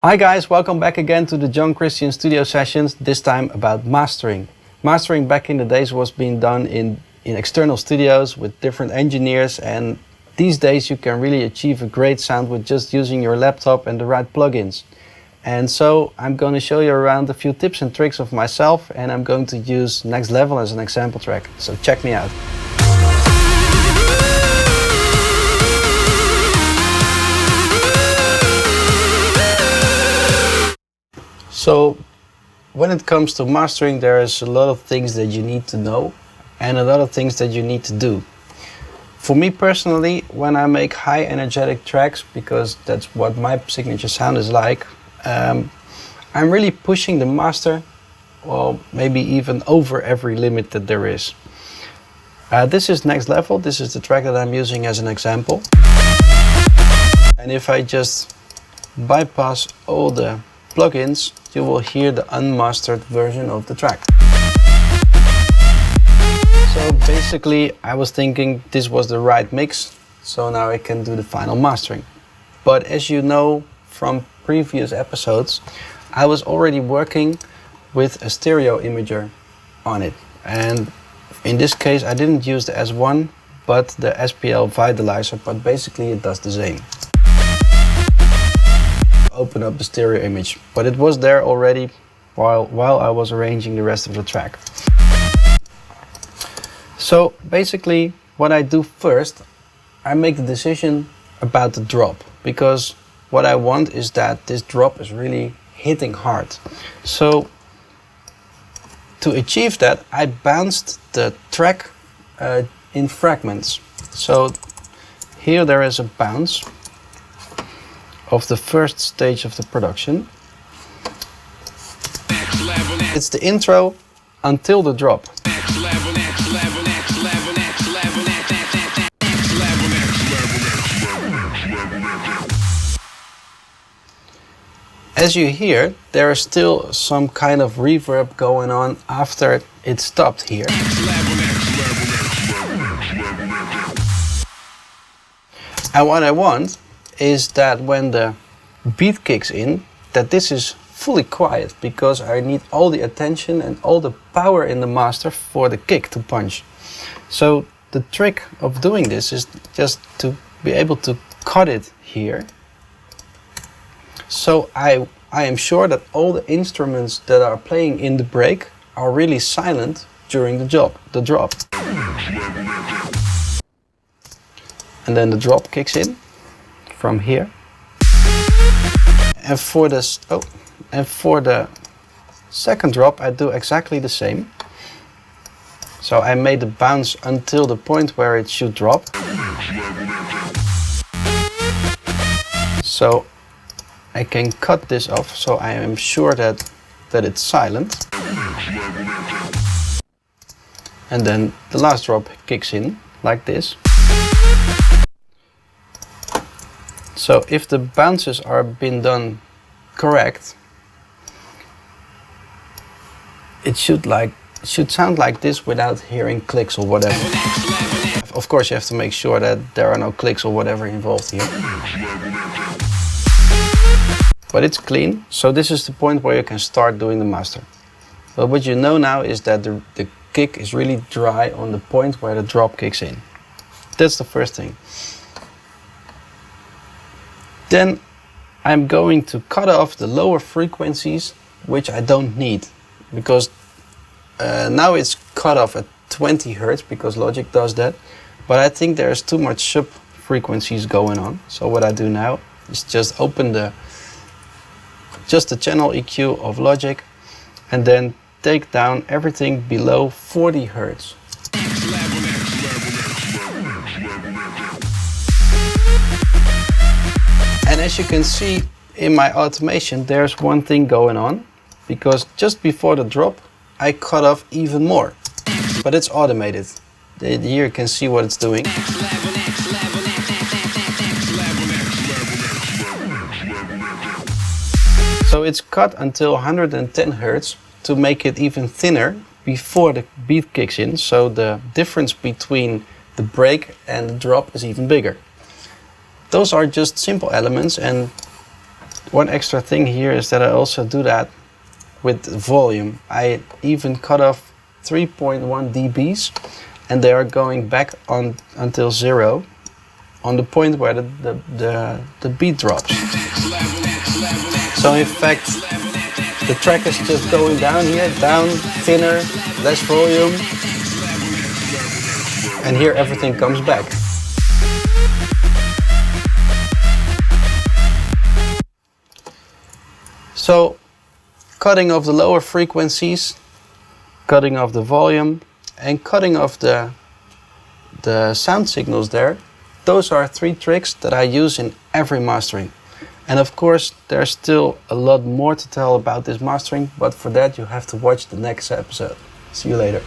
Hi guys, welcome back again to the John Christian Studio Sessions, this time about mastering. Mastering back in the days was being done in external studios with different engineers, and these days you can really achieve a great sound with just using your laptop and the right plugins. And so I'm going to show you around a few tips and tricks of myself, and I'm going to use Next Level as an example track, so check me out. So when it comes to mastering, there's a lot of things that you need to know and a lot of things that you need to do. For me personally, when I make high energetic tracks, because that's what my signature sound is like, I'm really pushing the master, well, maybe even over every limit that there is. This is Next Level. This is the track that I'm using as an example. And if I just bypass all the plugins, you will hear the unmastered version of the track. So basically I was thinking this was the right mix, so now I can do the final mastering. But as you know from previous episodes, I was already working with a stereo imager on it, and in this case I didn't use the S1 but the SPL Vitalizer, but basically it does the same. Open up the stereo image, but it was there already while I was arranging the rest of the track. So basically what I do first, I make the decision about the drop, because what I want is that this drop is really hitting hard. So to achieve that, I bounced the track in fragments. So here there is a bounce of the first stage of the production. It's the intro until the drop. As you hear, there is still some kind of reverb going on after it stopped here. And what I want is that when the beat kicks in, that this is fully quiet, because I need all the attention and all the power in the master for the kick to punch. So the trick of doing this is just to be able to cut it here. So I am sure that all the instruments that are playing in the break are really silent during the drop. And then the drop kicks in from here. And for this, and for the second drop I do exactly the same. So I made the bounce until the point where it should drop. So I can cut this off, so I am sure that it's silent. And then the last drop kicks in like this. So if the bounces are been done correct, it should sound like this without hearing clicks or whatever. Of course you have to make sure that there are no clicks or whatever involved here. But it's clean, so this is the point where you can start doing the master. But what you know now is that the kick is really dry on the point where the drop kicks in. That's the first thing. Then I'm going to cut off the lower frequencies, which I don't need, because now it's cut off at 20 Hertz because Logic does that, but I think there's too much sub frequencies going on. So what I do now is just open the channel EQ of Logic and then take down everything below 40 Hertz. And as you can see in my automation, there's one thing going on, because just before the drop I cut off even more, but it's automated. Here you can see what it's doing. So it's cut until 110 Hertz to make it even thinner before the beat kicks in, so the difference between the break and the drop is even bigger. Those are just simple elements, and One extra thing here is that I also do that with volume. I even cut off 3.1 dBs and they are going back on until 0 on the point where the beat drops. So in fact the track is just going down here, down, thinner, less volume, and here everything comes back. So cutting off the lower frequencies, cutting off the volume, and cutting off the sound signals there, those are 3 tricks that I use in every mastering. And of course, there's still a lot more to tell about this mastering, but for that you have to watch the next episode. See you later.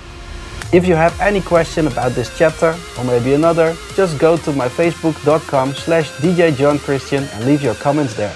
If you have any question about this chapter, or maybe another, just go to my facebook.com/DJ John Christian and leave your comments there.